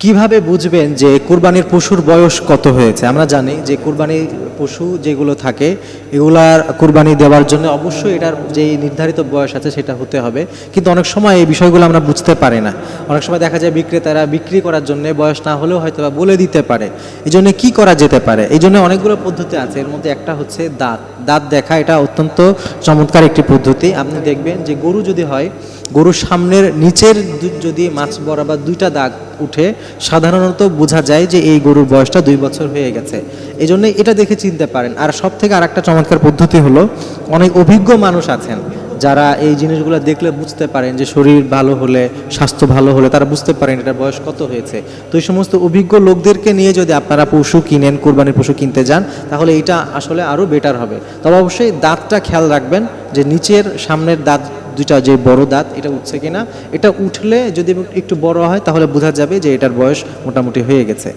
কিভাবে বুঝবেন যে কুরবানির পশুর বয়স কত হয়েছে? আমরা জানি যে কুরবানির পশু যেগুলো থাকে এগুলার কুরবানি দেওয়ার জন্য অবশ্যই এটার যে নির্ধারিত বয়স আছে সেটা হতে হবে, কিন্তু অনেক সময় এই বিষয়গুলো আমরা বুঝতে পারি না। অনেক সময় দেখা যায় বিক্রেতারা বিক্রি করার জন্য বয়স না হলেও হয়তো বা বলে দিতে পারে। এই জন্য কী করা যেতে পারে? এই জন্য অনেকগুলো পদ্ধতি আছে, এর মধ্যে একটা হচ্ছে দাঁত দাঁত দেখা। এটা অত্যন্ত চমৎকার একটি পদ্ধতি। আপনি দেখবেন যে গরু যদি হয়, গরুর সামনের নিচের যদি মাছ বরাবর দুইটা দাগ উঠে, সাধারণত বোঝা যায় যে এই গরুর বয়সটা 2 বছর হয়ে গেছে। এই জন্য এটা দেখে চিনতে পারেন। আর সব থেকে আরেকটা চমৎকার পদ্ধতি হলো, অনেক অভিজ্ঞ মানুষ আছেন যারা এই জিনিসগুলো দেখলে বুঝতে পারেন যে শরীর ভালো হলে, স্বাস্থ্য ভালো হলে তারা বুঝতে পারেন এটার বয়স কত হয়েছে। তো এই সমস্ত অভিজ্ঞ লোকদেরকে নিয়ে যদি আপনারা পশু কিনেন, কুরবানির পশু কিনতে যান, তাহলে এটা আসলে আরও বেটার হবে। তবে অবশ্যই দাঁতটা খেয়াল রাখবেন যে নিচের সামনের দাঁত দুইটা, যে বড় দাঁত, এটা উঠছে কিনা। এটা উঠলে যদি একটু বড় হয় তাহলে বোঝা যাবে যে এটার বয়স মোটামুটি হয়ে গেছে।